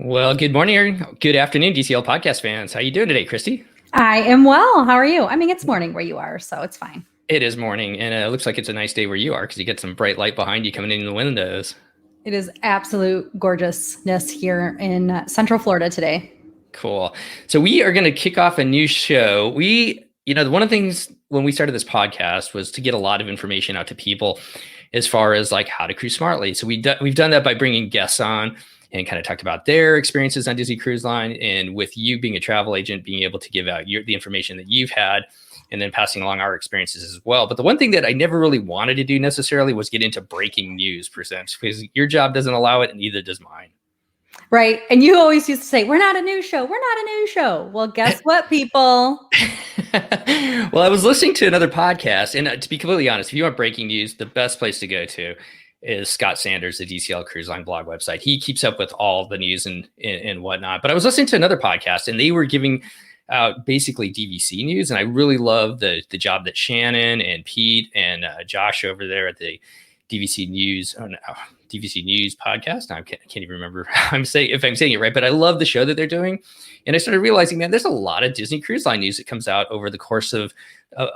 Well, good morning or good afternoon, DCL podcast fans. How you doing today, Christy? I am well. How are you? I mean, it's morning where you are, so it's fine. It is morning, and it looks like it's a nice day where you are because you get some bright light behind you coming in the windows. It is absolute gorgeousness here in Central Florida today. Cool. So we are going to kick off a new show. One of the things when we started this podcast was to get a lot of information out to people as far as like how to cruise smartly. So we've done that by bringing guests on and kind of talked about their experiences on Disney Cruise Line, and with you being a travel agent, being able to give out the information that you've had and then passing along our experiences as well. But the one thing that I never really wanted to do necessarily was get into breaking news percent, because your job doesn't allow it and neither does mine. Right. And you always used to say, we're not a news show. We're not a news show. Well, guess what, people? Well, I was listening to another podcast, and to be completely honest, if you want breaking news, the best place to go to is Scott Sanders, the DCL Cruise Line blog website. He keeps up with all the news and whatnot. But I was listening to another podcast, and they were giving out basically DVC news, and I really love the job that Shannon and Pete and Josh over there at the DVC News podcast. I can't even remember if I'm saying it right, but I love the show that they're doing. And I started realizing, man, there's a lot of Disney Cruise Line news that comes out over the course of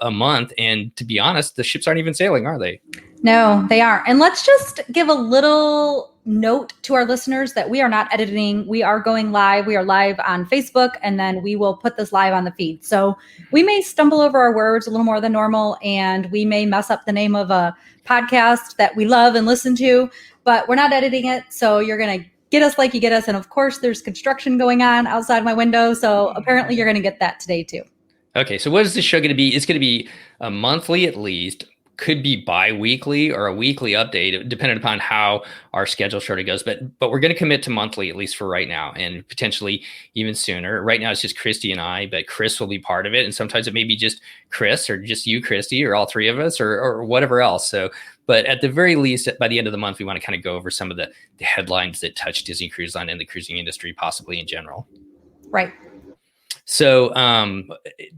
a month. And to be honest, the ships aren't even sailing, are they? No, they are. And let's just give a little note to our listeners that we are not editing. We are going live. We are live on Facebook, and then we will put this live on the feed. So we may stumble over our words a little more than normal, and we may mess up the name of a podcast that we love and listen to, but we're not editing it. So you're going to get us like you get us. And of course, there's construction going on outside my window. So apparently you're going to get that today too. Okay. So what is this show going to be? It's going to be a monthly at least. Could be bi-weekly or a weekly update, depending upon how our schedule sort of goes. But we're going to commit to monthly, at least for right now, and potentially even sooner. Right now, it's just Christy and I, but Chris will be part of it. And sometimes it may be just Chris or just you, Christy, or all three of us or whatever else. So, but at the very least, by the end of the month, we want to kind of go over some of the headlines that touch Disney Cruise Line and the cruising industry, possibly in general. Right. So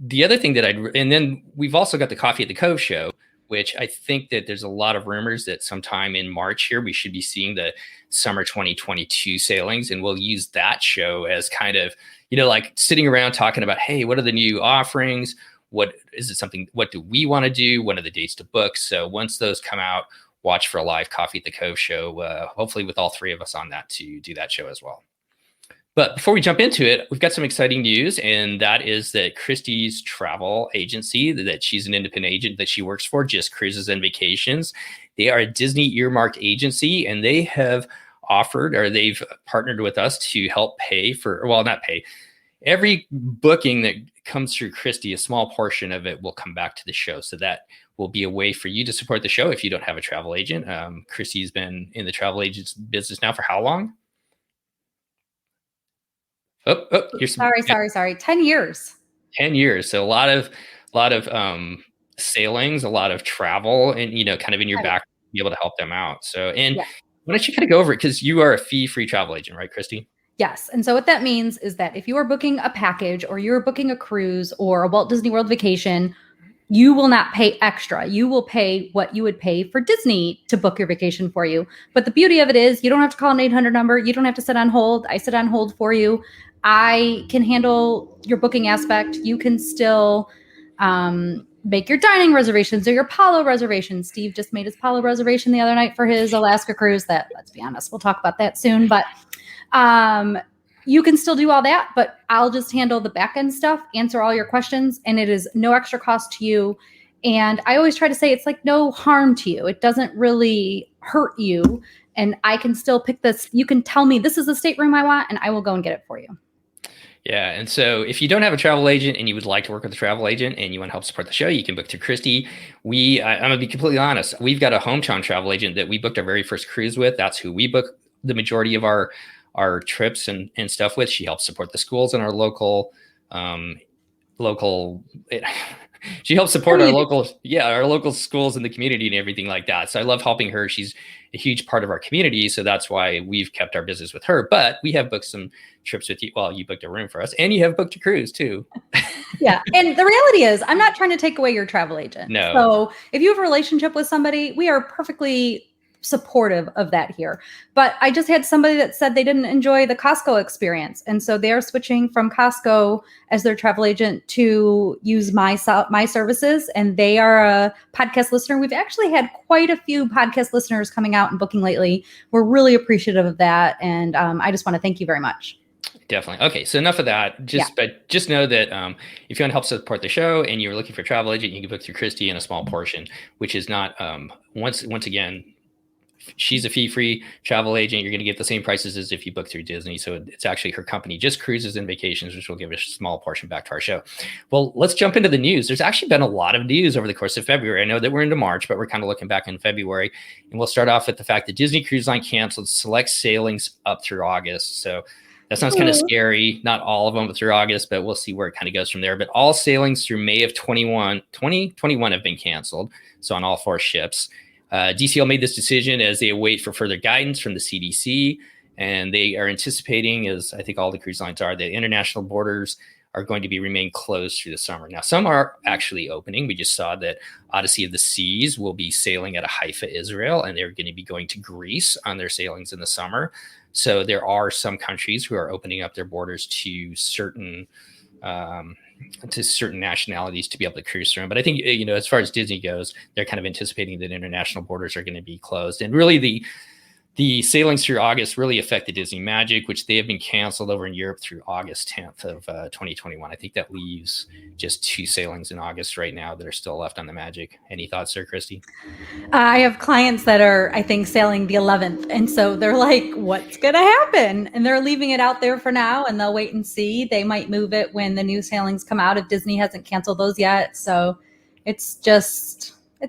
the other thing and then we've also got the Coffee at the Cove show, which I think that there's a lot of rumors that sometime in March here, we should be seeing the summer 2022 sailings. And we'll use that show as kind of, like sitting around talking about, hey, what are the new offerings? What do we want to do? When are the dates to book? So once those come out, watch for a live Coffee at the Cove show, hopefully with all three of us on that to do that show as well. But before we jump into it, we've got some exciting news, and that is that Christy's travel agency, that she's an independent agent that she works for, Just Cruises and Vacations. They are a Disney earmarked agency, and they have they've partnered with us to help not pay. Every booking that comes through Christy, a small portion of it will come back to the show. So that will be a way for you to support the show if you don't have a travel agent. Christy's been in the travel agents business now for how long? Sorry. 10 years. 10 years. So a lot of sailings, a lot of travel, and, kind of in your back to be able to help them out. So, why don't you kind of go over it? Because you are a fee-free travel agent, right, Christy? Yes. And so what that means is that if you are booking a package or you're booking a cruise or a Walt Disney World vacation, you will not pay extra. You will pay what you would pay for Disney to book your vacation for you. But the beauty of it is you don't have to call an 800 number. You don't have to sit on hold. I sit on hold for you. I can handle your booking aspect. You can still make your dining reservations or your Palo reservations. Steve just made his Palo reservation the other night for his Alaska cruise. That, let's be honest, we'll talk about that soon. But you can still do all that, but I'll just handle the back end stuff, answer all your questions, and it is no extra cost to you. And I always try to say it's like no harm to you. It doesn't really hurt you. And I can still pick this. You can tell me this is the stateroom I want, and I will go and get it for you. Yeah. And so if you don't have a travel agent and you would like to work with a travel agent and you want to help support the show, you can book through Christy. I'm going to be completely honest. We've got a hometown travel agent that we booked our very first cruise with. That's who we book the majority of our trips and stuff with. She helps support the schools in our local she helps support our local schools in the community and everything like that. So I love helping her. She's a huge part of our community. So that's why we've kept our business with her. But we have booked some trips with you. Well, you booked a room for us and you have booked a cruise too. Yeah. And the reality is I'm not trying to take away your travel agent. No. So if you have a relationship with somebody, we are perfectly supportive of that here. But I just had somebody that said they didn't enjoy the Costco experience. And so they're switching from Costco as their travel agent to use my services. And they are a podcast listener. We've actually had quite a few podcast listeners coming out and booking lately. We're really appreciative of that. And I just want to thank you very much. Definitely. Okay, so enough of that. But just know that if you want to help support the show and you're looking for a travel agent, you can book through Christy in a small portion, which is not once again, she's a fee-free travel agent. You're going to get the same prices as if you book through Disney. So it's actually her company, Just Cruises and Vacations, which will give a small portion back to our show. Well, let's jump into the news. There's actually been a lot of news over the course of February. I know that we're into March, but we're kind of looking back in February. And we'll start off with the fact that Disney Cruise Line canceled select sailings up through August. So that sounds kind of scary. Not all of them through August, but we'll see where it kind of goes from there. But all sailings through May of 2021 have been canceled. So on all 4 ships. DCL made this decision as they await for further guidance from the CDC. And they are anticipating, as I think all the cruise lines are, that international borders are going to remain closed through the summer. Now, some are actually opening. We just saw that Odyssey of the Seas will be sailing out of Haifa, Israel, and they're going to be going to Greece on their sailings in the summer. So there are some countries who are opening up their borders to certain nationalities to be able to cruise through them. But I think, as far as Disney goes, they're kind of anticipating that international borders are going to be closed. And really the sailings through August really affect the Disney Magic, which they have been canceled over in Europe through August 10th of 2021. I think that leaves just 2 sailings in August right now that are still left on the Magic. Any thoughts there, Christy? I have clients that are, I think, sailing the 11th. And so they're like, what's going to happen? And they're leaving it out there for now, and they'll wait and see. They might move it when the new sailings come out if Disney hasn't canceled those yet. So it's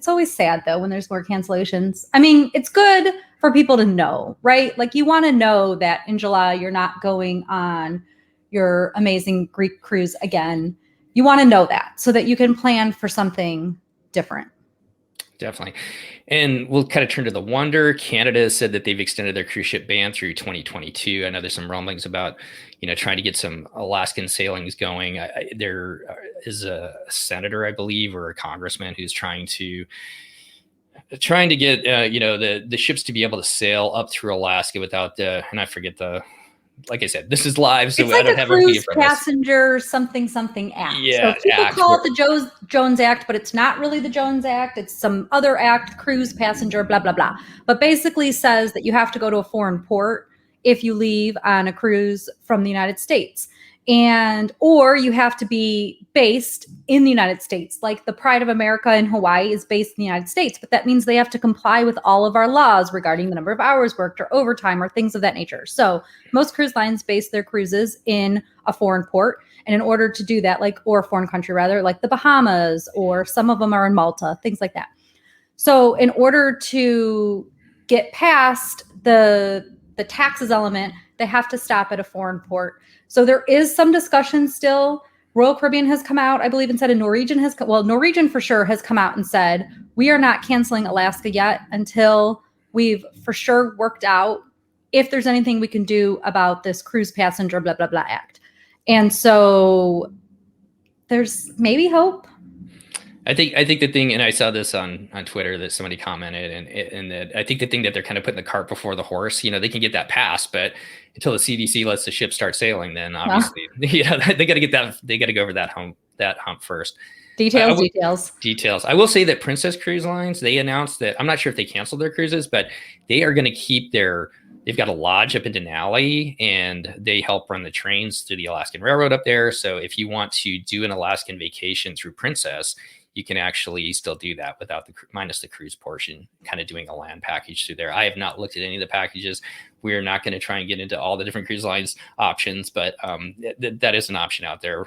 always sad, though, when there's more cancellations. I mean, it's good for people to know, right? Like, you want to know that in July, you're not going on your amazing Greek cruise again. You want to know that so that you can plan for something different. Definitely. And we'll kind of turn to the Wonder. Canada said that they've extended their cruise ship ban through 2022. I know there's some rumblings about, trying to get some Alaskan sailings going. There is a senator, I believe, or a congressman who's trying to get, the ships to be able to sail up through Alaska without and I forget like I said, this is live, so it's like I don't a have cruise passenger something act. Yeah, so people call it the Jones Act, but it's not really the Jones Act. It's some other act, cruise passenger, blah, blah, blah. But basically says that you have to go to a foreign port if you leave on a cruise from the United States. Or you have to be based in the United States. Like the Pride of America in Hawaii is based in the United States, but that means they have to comply with all of our laws regarding the number of hours worked or overtime or things of that nature. So most cruise lines base their cruises in a foreign port. And in order to do that, or a foreign country rather, like the Bahamas, or some of them are in Malta, things like that. So in order to get past the taxes element, they have to stop at a foreign port. So there is some discussion still. Royal Caribbean has come out, I believe, and said, and Norwegian for sure has come out and said, we are not canceling Alaska yet until we've for sure worked out if there's anything we can do about this cruise passenger, blah, blah, blah act. And so there's maybe hope. I think the thing, and I saw this on Twitter that somebody commented, and that I think the thing that they're kind of putting the cart before the horse. They can get that passed, but until the CDC lets the ship start sailing, then obviously, they got to get that. They got to go over that hump first. Details. I will say that Princess Cruise Lines, they announced that, I'm not sure if they canceled their cruises, but they are going to keep they've got a lodge up in Denali, and they help run the trains through the Alaskan Railroad up there. So if you want to do an Alaskan vacation through Princess, you can actually still do that without minus the cruise portion, kind of doing a land package through there. I have not looked at any of the packages. We're not going to try and get into all the different cruise lines options, but that is an option out there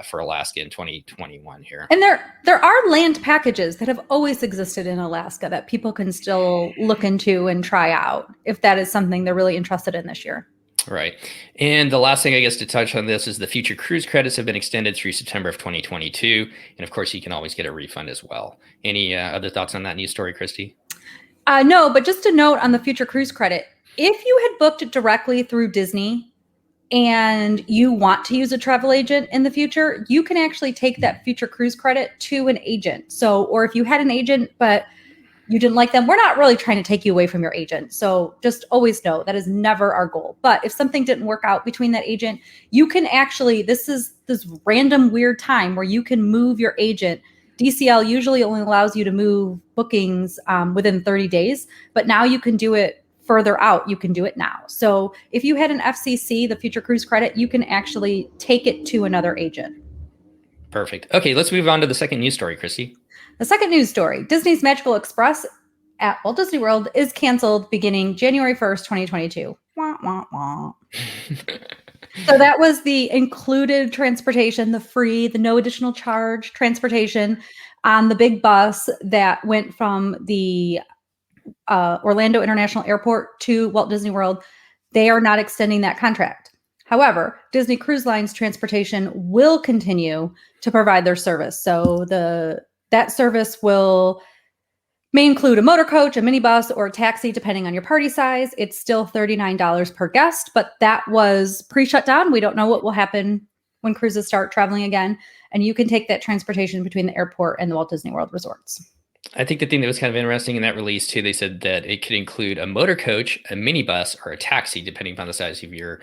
for Alaska in 2021 here. And there are land packages that have always existed in Alaska that people can still look into and try out if that is something they're really interested in this year. Right. And the last thing I guess to touch on this is the future cruise credits have been extended through September of 2022. And of course, you can always get a refund as well. Any other thoughts on that news story, Christy? No, but just a note on the future cruise credit. If you had booked it directly through Disney and you want to use a travel agent in the future, you can actually take that future cruise credit to an agent. So, or if you had an agent, but you didn't like them, we're not really trying to take you away from your agent. So just always know that is never our goal. But if something didn't work out between that agent, you can actually, this is this random weird time where you can move your agent. DCL usually only allows you to move bookings within 30 days, but now you can do it further out. You can do it now. So if you had an FCC, the Future Cruise Credit, you can actually take it to another agent. Perfect. Okay, let's move on to the second news story, Christy. The second news story, Disney's Magical Express at Walt Disney World is canceled beginning January 1st, 2022. Wah, wah, wah. So that was the included transportation, the free, the no additional charge transportation on the big bus that went from the Orlando International Airport to Walt Disney World. They are not extending that contract. However, Disney Cruise Line's transportation will continue to provide their service. So that service may include a motor coach, a minibus, or a taxi, depending on your party size. It's still $39 per guest, but that was pre-shutdown. We don't know what will happen when cruises start traveling again. And you can take that transportation between the airport and the Walt Disney World resorts. I think the thing that was kind of interesting in that release too, they said that it could include a motor coach, a minibus, or a taxi, depending upon the size of your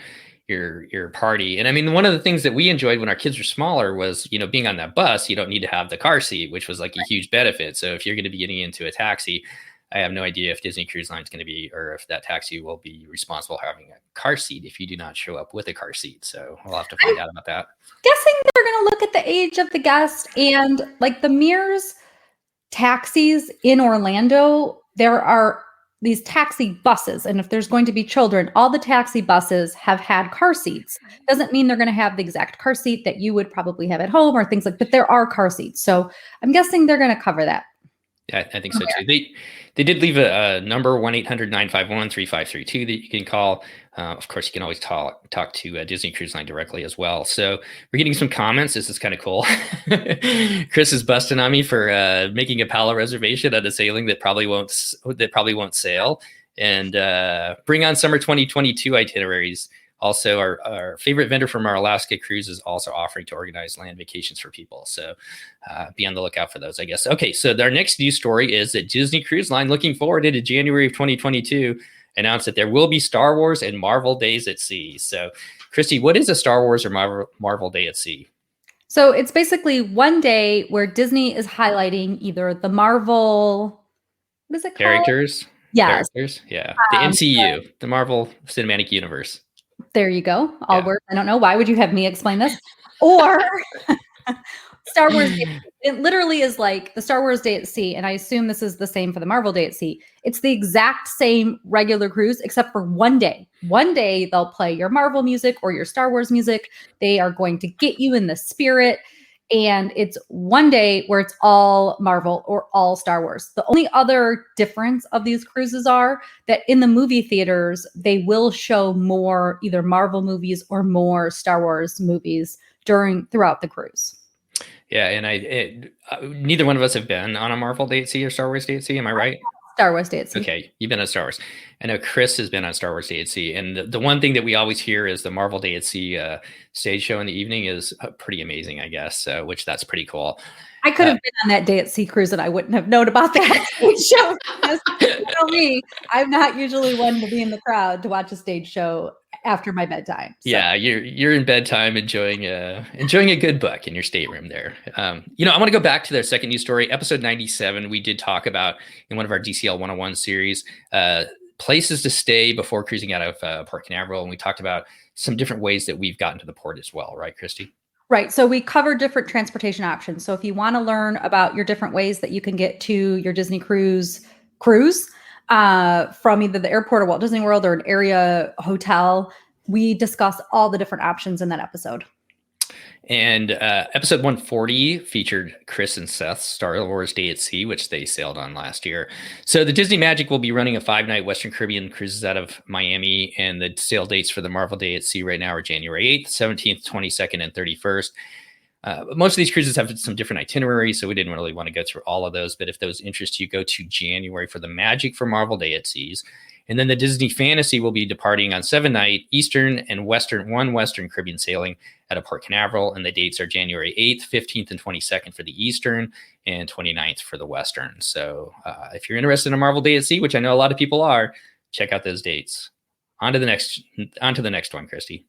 party. And I mean, one of the things that we enjoyed when our kids were smaller was, being on that bus, you don't need to have the car seat, which was like a huge benefit. So if you're going to be getting into a taxi, I have no idea if Disney Cruise Line is going to be, or if that taxi will be responsible for having a car seat if you do not show up with a car seat. So we'll have to find out about that. Guessing they're going to look at the age of the guest, and like the Mears taxis in Orlando, there are these taxi buses. And if there's going to be children, all the taxi buses have had car seats. Doesn't mean they're going to have the exact car seat that you would probably have at home or things like that. But there are car seats. So I'm guessing they're going to cover that. Yeah, I think so too. They did leave a number, 1-800-951-3532 that you can call. Of course, you can always talk to Disney Cruise Line directly as well. So we're getting some comments. This is kind of cool. Chris is busting on me for making a PALA reservation at a sailing that probably won't sail, and bring on summer 2022 itineraries. Also, our favorite vendor from our Alaska cruise is also offering to organize land vacations for people. So be on the lookout for those, I guess. Okay, so our next news story is that Disney Cruise Line, looking forward into January of 2022, announced that there will be Star Wars and Marvel Days at Sea. So, Christy, what is a Star Wars or Marvel Day at Sea? So it's basically one day where Disney is highlighting either the Marvel, what is it called? Characters? Yes. Characters? Yeah. The MCU, the Marvel Cinematic Universe. There you go. All words. I don't know. Why would you have me explain this? Or Star Wars Day. It literally is like the Star Wars Day at Sea. And I assume this is the same for the Marvel Day at Sea. It's the exact same regular cruise, except for one day. One day they'll play your Marvel music or your Star Wars music. They are going to get you in the spirit. And it's one day where it's all Marvel or all Star Wars. The only other difference of these cruises are that in the movie theaters, they will show more either Marvel movies or more Star Wars movies throughout the cruise. Yeah, and neither one of us have been on a Marvel Day at Sea or Star Wars Day at Sea. Am I right? Star Wars Day at Sea. Okay, you've been on Star Wars. I know Chris has been on Star Wars Day at Sea, and the one thing that we always hear is the Marvel Day at Sea stage show in the evening is pretty amazing, I guess. Which that's pretty cool. I could have been on that Day at Sea cruise, and I wouldn't have known about that stage show. You know me, I'm not usually one to be in the crowd to watch a stage show after my bedtime. So. Yeah, you're in bedtime enjoying a good book in your stateroom there. I want to go back to their second news story, episode 97. We did talk about in one of our DCL 101 series, places to stay before cruising out of Port Canaveral, and we talked about some different ways that we've gotten to the port as well, right, Christy? Right. So we covered different transportation options. So if you want to learn about your different ways that you can get to your Disney cruise from either the airport or Walt Disney World or an area hotel, we discuss all the different options in that episode. And episode 140 featured Chris and Seth's Star Wars Day at Sea, which they sailed on last year. So the Disney Magic will be running a 5-night Western Caribbean cruises out of Miami, and the sail dates for the Marvel Day at Sea right now are January 8th, 17th, 22nd, and 31st. Most of these cruises have some different itineraries, so we didn't really want to go through all of those. But if those interest you, go to January for the Magic for Marvel Day at Seas. And then the Disney Fantasy will be departing on 7-night Eastern and Western Caribbean sailing out of Port Canaveral. And the dates are January 8th, 15th, and 22nd for the Eastern and 29th for the Western. So if you're interested in a Marvel Day at Sea, which I know a lot of people are, check out those dates. On to the next one, Christy.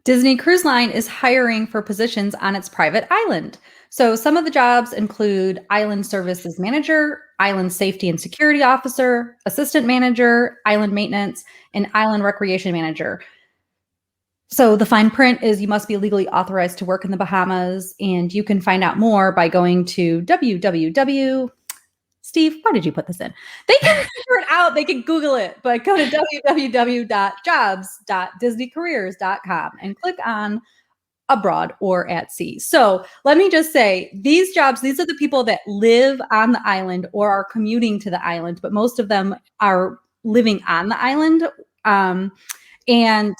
Disney Cruise Line is hiring for positions on its private island. So some of the jobs include Island Services Manager, Island Safety and Security Officer, Assistant Manager, Island Maintenance, and Island Recreation Manager. So the fine print is you must be legally authorized to work in the Bahamas, and you can find out more by going to Steve, why did you put this in? They can figure it out. They can Google it, but go to www.jobs.disneycareers.com and click on abroad or at sea. So let me just say, these jobs, these are the people that live on the island or are commuting to the island, but most of them are living on the island. And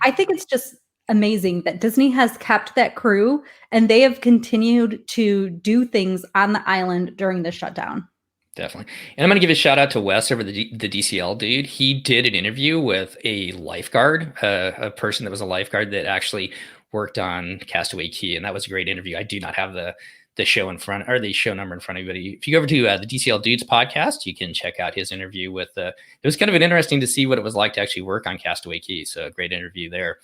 I think it's just amazing that Disney has kept that crew and they have continued to do things on the island during the shutdown. Definitely. And I'm going to give a shout out to Wes over the DCL dude. He did an interview with a lifeguard, a person that was a lifeguard that actually worked on Castaway Cay. And that was a great interview. I do not have the show in front, or the show number in front of you. But if you go over to the DCL Dudes podcast, you can check out his interview with, it was kind of interesting to see what it was like to actually work on Castaway Cay. So a great interview there.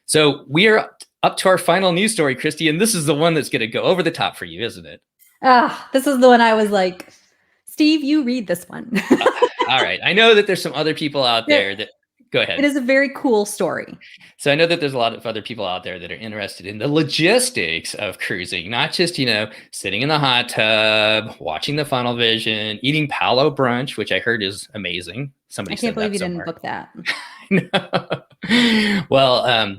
So we are up to our final news story, Christy, and this is the one that's going to go over the top for you, isn't it? This is the one I was like, Steve, you read this one. All right. I know that there's some other people out there that go ahead. It is a very cool story. So I know that there's a lot of other people out there that are interested in the logistics of cruising, not just, sitting in the hot tub, watching the funnel vision, eating Palo brunch, which I heard is amazing. Somebody said that somewhere. I can't believe you didn't book that. Well,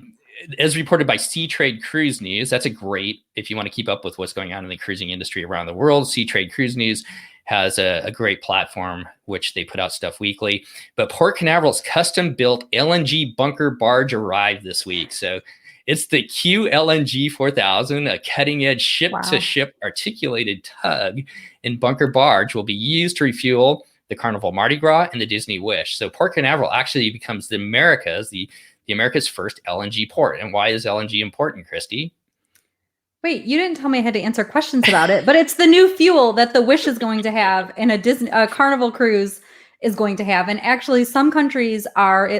as reported by Seatrade Cruise News, that's a great, if you want to keep up with what's going on in the cruising industry around the world, Seatrade Cruise News has a great platform, which they put out stuff weekly. But Port Canaveral's custom-built LNG bunker barge arrived this week. So it's the QLNG 4000, a cutting-edge ship-to-ship articulated tug and bunker barge will be used to refuel the Carnival Mardi Gras and the Disney Wish. So Port Canaveral actually becomes the America's first LNG port. And why is LNG important, Christy? Wait, you didn't tell me I had to answer questions about it, but it's the new fuel that the Wish is going to have and a Carnival cruise is going to have. And actually some countries are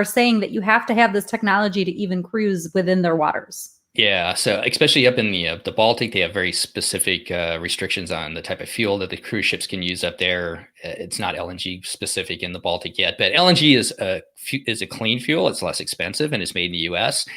saying that you have to have this technology to even cruise within their waters. Yeah, so especially up in the Baltic, they have very specific restrictions on the type of fuel that the cruise ships can use up there. It's not LNG specific in the Baltic yet, but LNG is a clean fuel. It's less expensive and it's made in the U.S.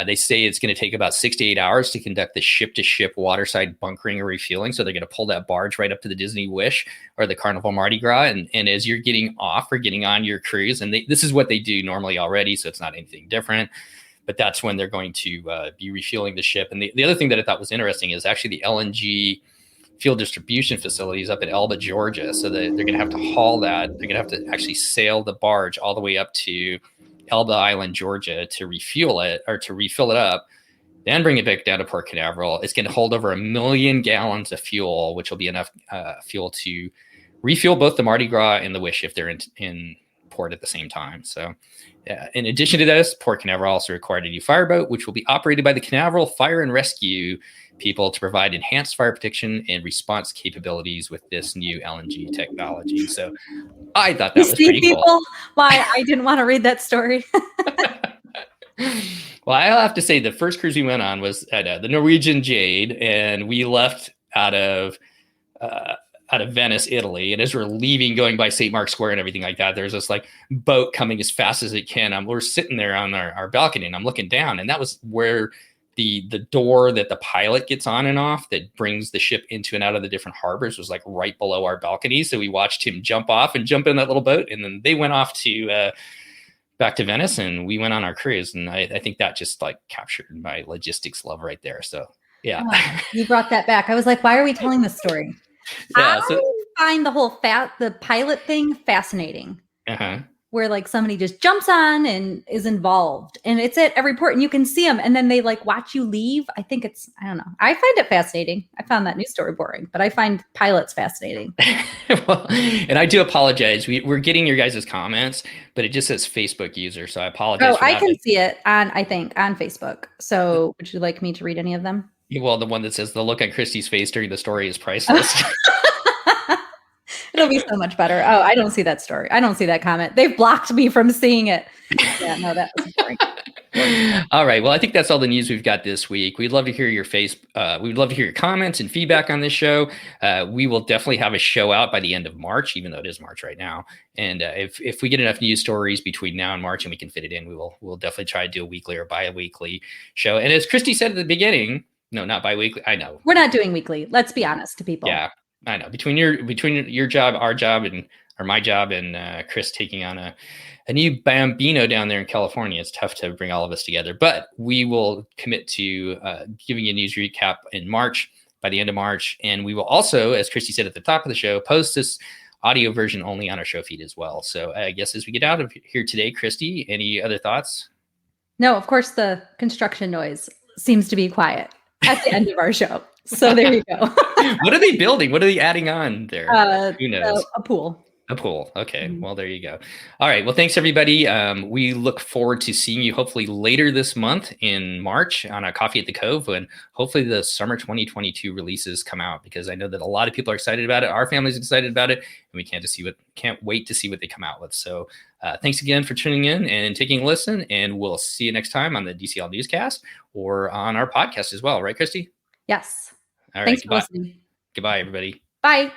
They say it's going to take about 6 to 8 hours to conduct the ship-to-ship waterside bunkering or refueling. So they're going to pull that barge right up to the Disney Wish or the Carnival Mardi Gras. And as you're getting off or getting on your cruise, and this is what they do normally already, so it's not anything different. But that's when they're going to be refueling the ship. And the other thing that I thought was interesting is actually the LNG fuel distribution facilities up in Elba, Georgia. So they're going to have to haul that. They're going to have to actually sail the barge all the way up to Elba Island, Georgia to refuel it or to refill it up, then bring it back down to Port Canaveral. It's going to hold over 1 million gallons of fuel, which will be enough fuel to refuel both the Mardi Gras and the Wish if they're in port at the same time. So in addition to this, Port Canaveral also required a new fireboat, which will be operated by the Canaveral Fire and Rescue people to provide enhanced fire protection and response capabilities with this new LNG technology. So I thought that was pretty cool. Why I didn't want to read that story. Well, I'll have to say the first cruise we went on was at the Norwegian Jade, and we left out of Venice, Italy. And as we're leaving, going by St. Mark's Square and everything like that, there's this boat coming as fast as it can. We're sitting there on our balcony and I'm looking down, and that was where the door that the pilot gets on and off that brings the ship into and out of the different harbors was right below our balcony. So we watched him jump off and jump in that little boat. And then they went off to back to Venice and we went on our cruise. And I think that just captured my logistics love right there. So yeah. Oh, you brought that back. I was like, why are we telling this story? Yeah, I find the whole the pilot thing fascinating. Uh-huh. where like somebody just jumps on and is involved, and it's at every port and you can see them, and then they like watch you leave. I think I don't know. I find it fascinating. I found that news story boring, but I find pilots fascinating. Well, and I do apologize. We're getting your guys' comments, but it just says Facebook user. So I apologize. Oh, I can see it I think on Facebook. So would you like me to read any of them? Well, the one that says the look on Christy's face during the story is priceless. It'll be so much better. Oh, I don't see that story. I don't see that comment. They've blocked me from seeing it. Yeah, no, that was boring. All right. Well, I think that's all the news we've got this week. We'd love to hear your we'd love to hear your comments and feedback on this show. We will definitely have a show out by the end of March, even though it is March right now. And if we get enough news stories between now and March and we can fit it in, we'll definitely try to do a weekly or bi-weekly show. And as Christy said at the beginning, no, not bi-weekly. I know we're not doing weekly. Let's be honest to people. Yeah, I know. Between your job, our job, or my job, and Chris taking on a new Bambino down there in California, it's tough to bring all of us together. But we will commit to giving you a news recap in March, by the end of March. And we will also, as Christy said at the top of the show, post this audio version only on our show feed as well. So I guess as we get out of here today, Christy, any other thoughts? No, of course, the construction noise seems to be quiet at the end of our show. So there you go. What are they building? What are they adding on there? Who knows? A pool. A pool. Okay. Well, there you go. All right. Well, thanks everybody. We look forward to seeing you hopefully later this month in March on a Coffee at the Cove, when hopefully the summer 2022 releases come out, because I know that a lot of people are excited about it. Our family's excited about it, and we can't wait to see what they come out with. So thanks again for tuning in and taking a listen, and we'll see you next time on the DCL Newscast or on our podcast as well. Right, Christy? Yes. All right. Thanks for listening. Goodbye, everybody. Bye.